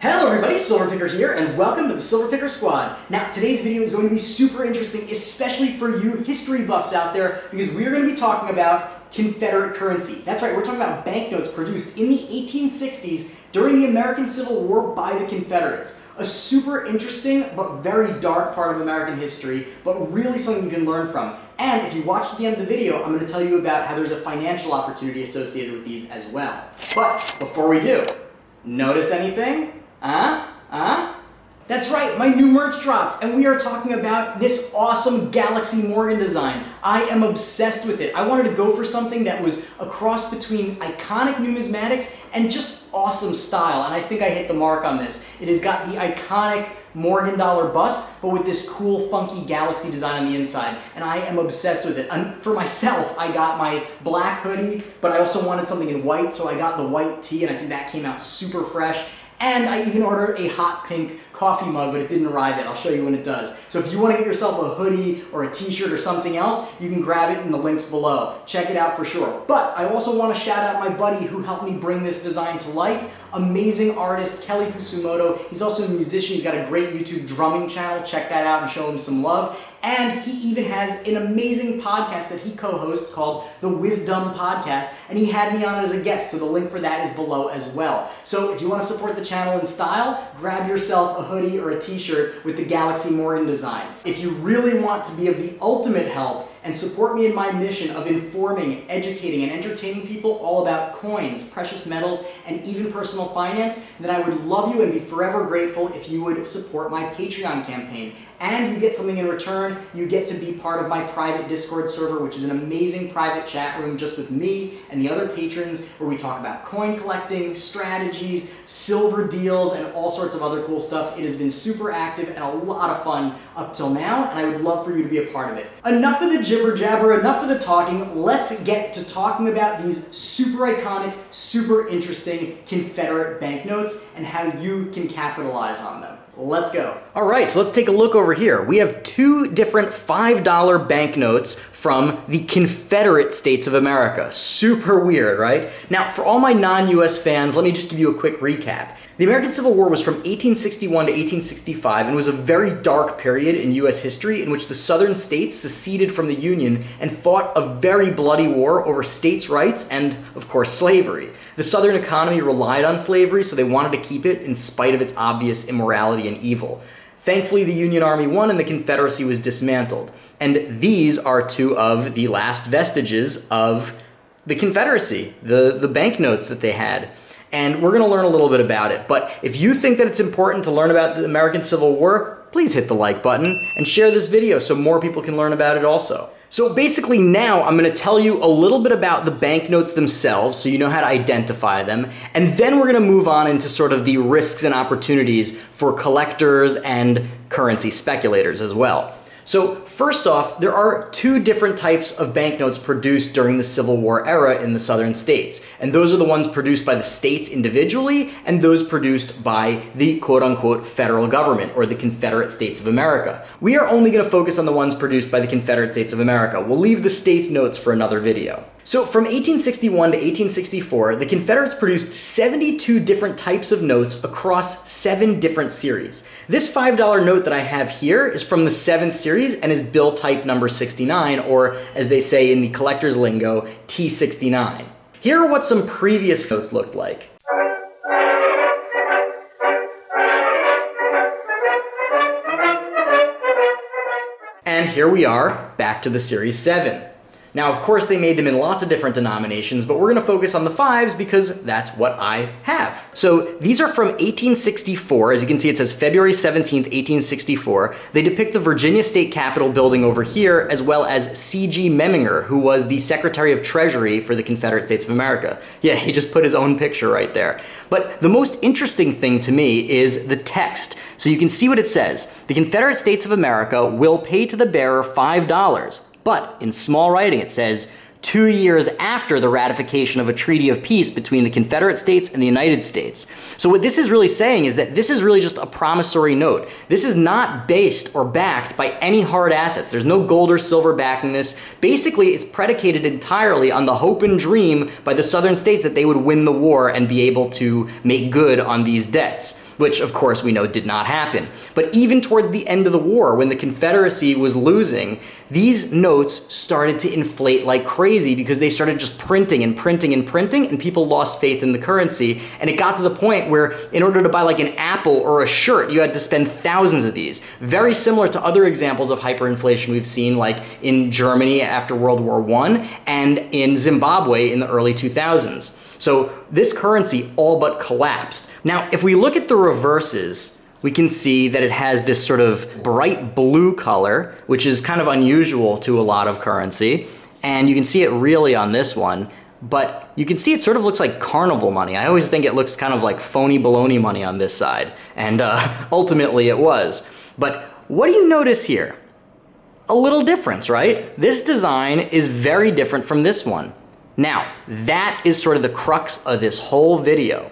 Hello everybody, Silverpicker here, and welcome to the Silverpicker Squad. Now, today's video is going to be super interesting, especially for you history buffs out there, because we are going to be talking about Confederate currency. That's right, we're talking about banknotes produced in the 1860s during the American Civil War by the Confederates. A super interesting but very dark part of American history, but really something you can learn from. And if you watch to the end of the video, I'm going to tell you about how there's a financial opportunity associated with these as well. But before we do, notice anything? That's right, my new merch dropped, and we are talking about this awesome Galaxy Morgan design. I am obsessed with it. I wanted to go for something that was a cross between iconic numismatics and just awesome style, and I think I hit the mark on this. It has got the iconic Morgan dollar bust, but with this cool, funky Galaxy design on the inside, and I am obsessed with it. And for myself, I got my black hoodie, but I also wanted something in white, so I got the white tee, and I think that came out super fresh. And I even ordered a hot pink coffee mug, but it didn't arrive yet. I'll show you when it does. So if you want to get yourself a hoodie or a t-shirt or something else, you can grab it in the links below. Check it out for sure. But I also want to shout out my buddy who helped me bring this design to life. Amazing artist, Kelly Kusumoto. He's also a musician. He's got a great YouTube drumming channel. Check that out and show him some love. And he even has an amazing podcast that he co-hosts called The Wisdom Podcast, and he had me on it as a guest, so the link for that is below as well. So if you want to support the channel in style, grab yourself a hoodie or a t-shirt with the Galaxy Morgan design. If you really want to be of the ultimate help and support me in my mission of informing, educating, and entertaining people all about coins, precious metals, and even personal finance, then I would love you and be forever grateful if you would support my Patreon campaign. And you get something in return. You get to be part of my private Discord server, which is an amazing private chat room just with me and the other patrons, where we talk about coin collecting, strategies, silver deals, and all sorts of other cool stuff. It has been super active and a lot of fun up till now, and I would love for you to be a part of it. Enough of the jibber jabber, enough of the talking. Let's get to talking about these super iconic, super interesting Confederate banknotes and how you can capitalize on them. Let's go. All right, so let's take a look over here. We have two different $5 banknotes from the Confederate States of America. Super weird, right? Now, for all my non-US fans, let me just give you a quick recap. The American Civil War was from 1861 to 1865 and was a very dark period in US history in which the southern states seceded from the Union and fought a very bloody war over states' rights and, of course, slavery. The southern economy relied on slavery, so they wanted to keep it in spite of its obvious immorality and evil. Thankfully, the Union Army won and the Confederacy was dismantled. And these are two of the last vestiges of the Confederacy, the banknotes that they had. And we're going to learn a little bit about it. But if you think that it's important to learn about the American Civil War, please hit the like button and share this video so more people can learn about it also. So basically now I'm going to tell you a little bit about the banknotes themselves so you know how to identify them, and then we're going to move on into sort of the risks and opportunities for collectors and currency speculators as well. So first off, there are two different types of banknotes produced during the Civil War era in the southern states. And those are the ones produced by the states individually and those produced by the quote-unquote federal government or the Confederate States of America. We are only going to focus on the ones produced by the Confederate States of America. We'll leave the states' notes for another video. So from 1861 to 1864, the Confederates produced 72 different types of notes across 7 different series. This $5 note that I have here is from the 7th series and is bill type number 69, or as they say in the collector's lingo, T69. Here are what some previous notes looked like. And here we are, back to the Series 7. Now, of course, they made them in lots of different denominations, but we're going to focus on the 5s because that's what I have. So these are from 1864. As you can see, it says February 17th, 1864. They depict the Virginia State Capitol building over here, as well as C.G. Memminger, who was the Secretary of Treasury for the Confederate States of America. Yeah, he just put his own picture right there. But the most interesting thing to me is the text. So you can see what it says. The Confederate States of America will pay to the bearer $5. But in small writing, it says, 2 years after the ratification of a treaty of peace between the Confederate States and the United States. So what this is really saying is that this is really just a promissory note. This is not based or backed by any hard assets. There's no gold or silver backing this. Basically, it's predicated entirely on the hope and dream by the southern states that they would win the war and be able to make good on these debts. which of course we know did not happen. But even towards the end of the war, when the Confederacy was losing, these notes started to inflate like crazy because they started just printing and printing and printing, and people lost faith in the currency. And it got to the point where in order to buy like an apple or a shirt, you had to spend thousands of these. Very similar to other examples of hyperinflation we've seen, like in Germany after World War I and in Zimbabwe in the early 2000s. So this currency all but collapsed. Now, if we look at the reverses, we can see that it has this sort of bright blue color, which is kind of unusual to a lot of currency. And you can see it really on this one, but you can see it sort of looks like carnival money. I always think it looks kind of like phony baloney money on this side, and ultimately it was. But what do you notice here? A little difference, right? This design is very different from this one. Now, that is sort of the crux of this whole video.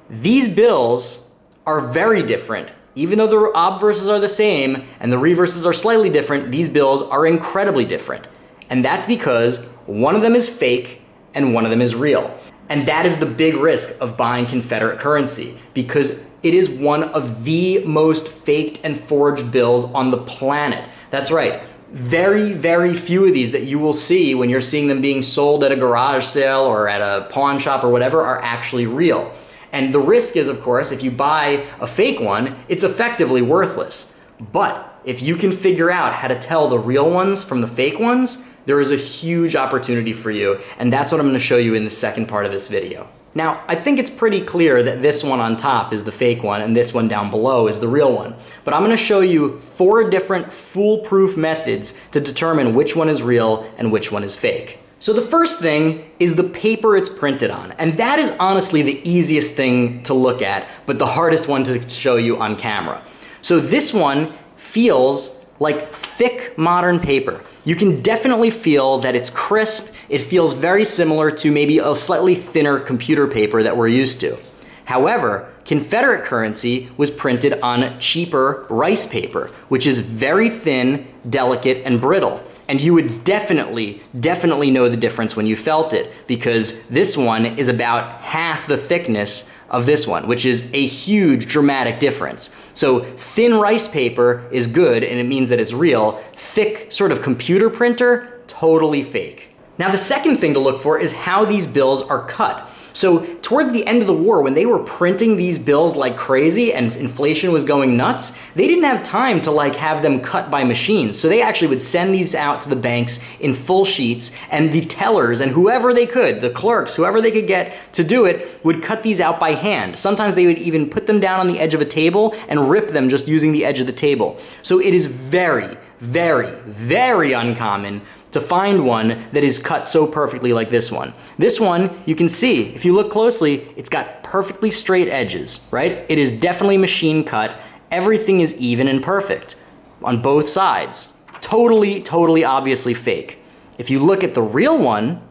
These bills are very different. Even though the obverses are the same and the reverses are slightly different, these bills are incredibly different. And that's because one of them is fake and one of them is real. And that is the big risk of buying Confederate currency, because it is one of the most faked and forged bills on the planet. That's right. Very, very few of these that you will see when you're seeing them being sold at a garage sale or at a pawn shop or whatever are actually real. And the risk is, of course, if you buy a fake one, it's effectively worthless. But if you can figure out how to tell the real ones from the fake ones, there is a huge opportunity for you. And that's what I'm going to show you in the second part of this video. Now, I think it's pretty clear that this one on top is the fake one and this one down below is the real one. But I'm going to show you 4 different foolproof methods to determine which one is real and which one is fake. So the first thing is the paper it's printed on. And that is honestly the easiest thing to look at, but the hardest one to show you on camera. So this one feels like thick modern paper. You can definitely feel that it's crisp. It feels very similar to maybe a slightly thinner computer paper that we're used to. However, Confederate currency was printed on cheaper rice paper, which is very thin, delicate, and brittle. And you would definitely know the difference when you felt it, because this one is about half the thickness of this one, which is a huge dramatic difference. So thin rice paper is good and it means that it's real. Thick sort of computer printer, totally fake. Now the second thing to look for is how these bills are cut. So towards the end of the war, when they were printing these bills like crazy and inflation was going nuts, they didn't have time to have them cut by machines. So they actually would send these out to the banks in full sheets, and the tellers and whoever they could, the clerks, whoever they could get to do it, would cut these out by hand. Sometimes they would even put them down on the edge of a table and rip them just using the edge of the table. So it is very, very, very uncommon to find one that is cut so perfectly like this one. This one, you can see, if you look closely, it's got perfectly straight edges, right? It is definitely machine cut. Everything is even and perfect on both sides. Totally, obviously fake. If you look at the real one,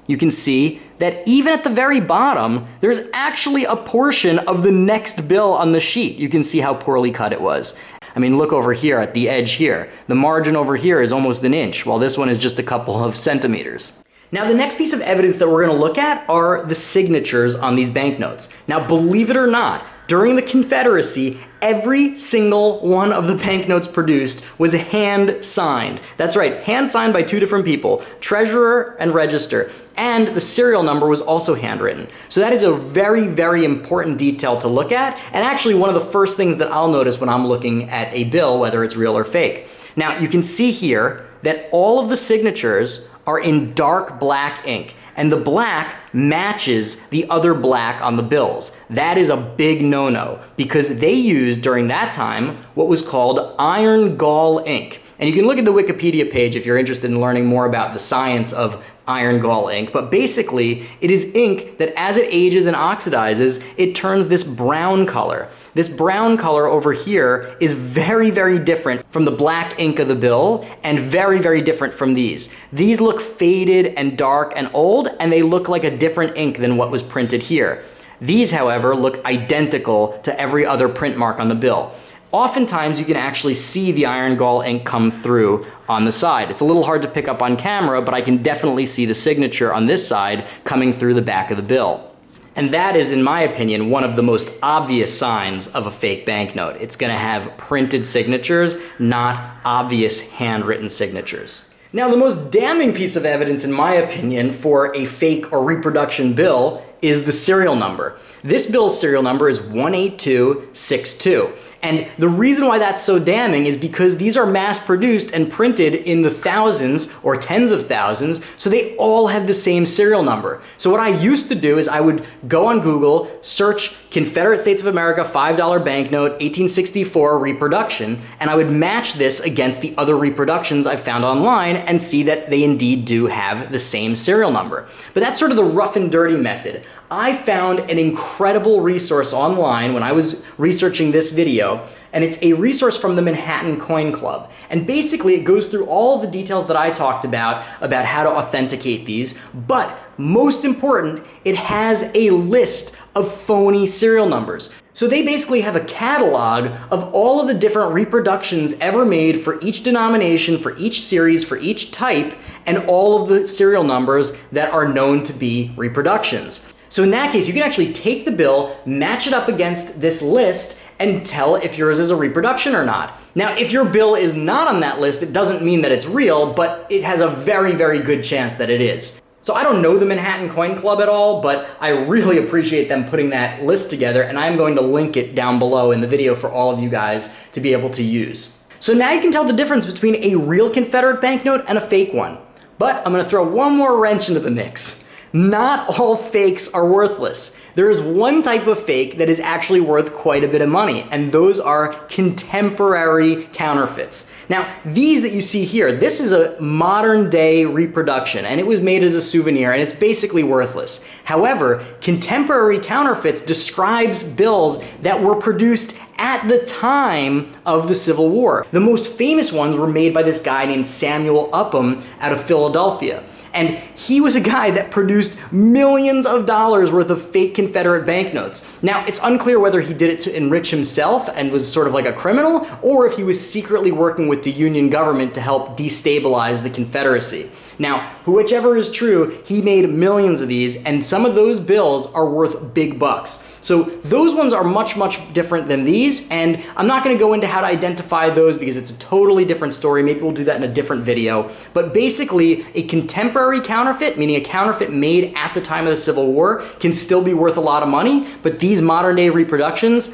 you can see that even at the very bottom, there's actually a portion of the next bill on the sheet. You can see how poorly cut it was. I mean, look over here at the edge here. The margin over here is almost an inch, while this one is just a couple of centimeters. Now, the next piece of evidence that we're going to look at are the signatures on these banknotes. Now, believe it or not, during the Confederacy, every single one of the banknotes produced was hand-signed. That's right, hand-signed by 2 different people, treasurer and register. And the serial number was also handwritten. So that is a very, very important detail to look at, and actually one of the first things that I'll notice when I'm looking at a bill, whether it's real or fake. Now, you can see here that all of the signatures are in dark black ink, and the black matches the other black on the bills. That is a big no-no, because they used during that time what was called iron gall ink. And you can look at the Wikipedia page if you're interested in learning more about the science of iron gall ink, but basically it is ink that as it ages and oxidizes, it turns this brown color. This brown color over here is very, very different from the black ink of the bill, and very, very different from these. These look faded and dark and old, and they look like a different ink than what was printed here. These, however, look identical to every other print mark on the bill. Oftentimes, you can actually see the iron gall ink come through on the side. It's a little hard to pick up on camera, but I can definitely see the signature on this side coming through the back of the bill. And that is, in my opinion, one of the most obvious signs of a fake banknote. It's gonna have printed signatures, not obvious handwritten signatures. Now, the most damning piece of evidence, in my opinion, for a fake or reproduction bill is the serial number. This bill's serial number is 18262. And the reason why that's so damning is because these are mass produced and printed in the thousands or tens of thousands, so they all have the same serial number. So what I used to do is I would go on Google, search Confederate States of America $5 banknote 1864 reproduction, and I would match this against the other reproductions I found online and see that they indeed do have the same serial number. But that's sort of the rough and dirty method. I found an incredible resource online when I was researching this video, and it's a resource from the Manhattan Coin Club. And basically it goes through all the details that I talked about how to authenticate these, but most important, it has a list of phony serial numbers. So they basically have a catalog of all of the different reproductions ever made for each denomination, for each series, for each type, and all of the serial numbers that are known to be reproductions. So in that case, you can actually take the bill, match it up against this list, and tell if yours is a reproduction or not. Now, if your bill is not on that list, it doesn't mean that it's real, but it has a very, very good chance that it is. So I don't know the Manhattan Coin Club at all, but I really appreciate them putting that list together, and I'm going to link it down below in the video for all of you guys to be able to use. So now you can tell the difference between a real Confederate banknote and a fake one. But I'm gonna throw one more wrench into the mix. Not all fakes are worthless. There is one type of fake that is actually worth quite a bit of money, and those are contemporary counterfeits. Now, these that you see here, this is a modern day reproduction, and it was made as a souvenir, and it's basically worthless. However, contemporary counterfeits describes bills that were produced at the time of the Civil War. The most famous ones were made by this guy named Samuel Upham out of Philadelphia. And he was a guy that produced millions of dollars worth of fake Confederate banknotes. Now, it's unclear whether he did it to enrich himself and was sort of like a criminal, or if he was secretly working with the Union government to help destabilize the Confederacy. Now, whichever is true, he made millions of these, and some of those bills are worth big bucks. So those ones are much, much different than these, and I'm not gonna go into how to identify those because it's a totally different story. Maybe we'll do that in a different video. But basically, a contemporary counterfeit, meaning a counterfeit made at the time of the Civil War, can still be worth a lot of money, but these modern day reproductions,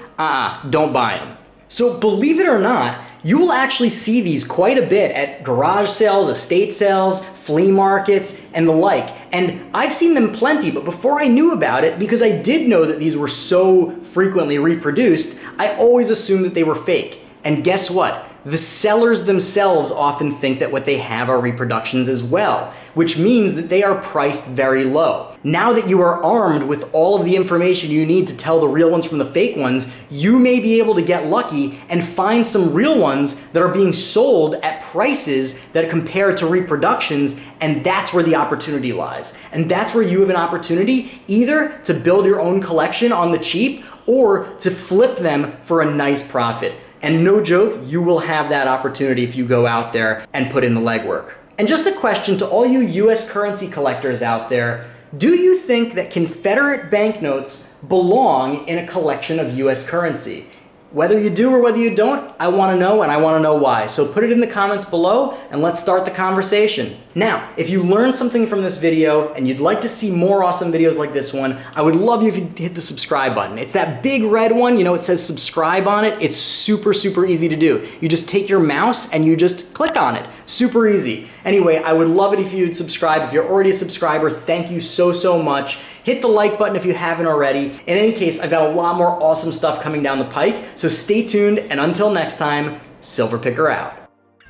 don't buy them. So believe it or not, you will actually see these quite a bit at garage sales, estate sales, flea markets, and the like. And I've seen them plenty, but before I knew about it, because I did know that these were so frequently reproduced, I always assumed that they were fake. And guess what? The sellers themselves often think that what they have are reproductions as well, which means that they are priced very low. Now that you are armed with all of the information you need to tell the real ones from the fake ones, you may be able to get lucky and find some real ones that are being sold at prices that compare to reproductions, and that's where the opportunity lies. And that's where you have an opportunity either to build your own collection on the cheap or to flip them for a nice profit. And no joke, you will have that opportunity if you go out there and put in the legwork. And just a question to all you US currency collectors out there, do you think that Confederate banknotes belong in a collection of US currency? Whether you do or whether you don't, I want to know, and I want to know why. So put it in the comments below and let's start the conversation. Now, if you learned something from this video and you'd like to see more awesome videos like this one, I would love you if you'd hit the subscribe button. It's that big red one, you know, it says subscribe on it. It's super, super easy to do. You just take your mouse and you just click on it. Super easy. Anyway, I would love it if you'd subscribe. If you're already a subscriber, thank you so, so much. Hit the like button if you haven't already. In any case, I've got a lot more awesome stuff coming down the pike, so stay tuned, and until next time, Silverpicker out.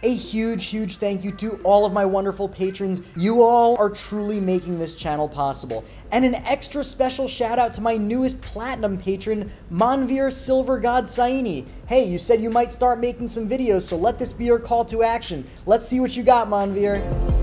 A huge, huge thank you to all of my wonderful patrons. You all are truly making this channel possible. And an extra special shout out to my newest platinum patron, Manveer Silver God Saini. Hey, you said you might start making some videos, so let this be your call to action. Let's see what you got, Manveer.